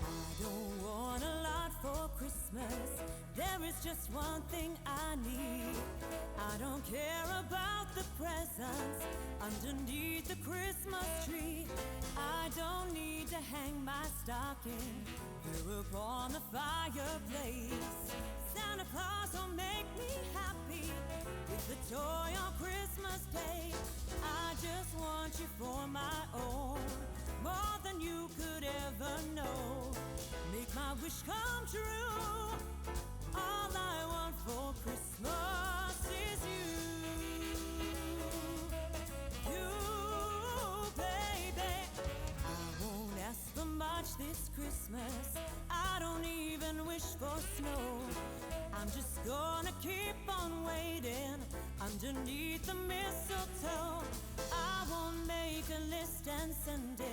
I don't want a lot for Christmas. There is just one thing I need. I don't care about the presents underneath the Christmas tree. I don't need to hang my stocking here upon the fireplace. Santa Claus will make me happy with a toy on Christmas Day. I just want you for my own, more than you could ever know. Make my wish come true. All I want for Christmas is you. You, baby. I won't ask for much this Christmas. I don't even wish for snow. I'm just gonna keep on waiting underneath the mistletoe. I won't make a list and send it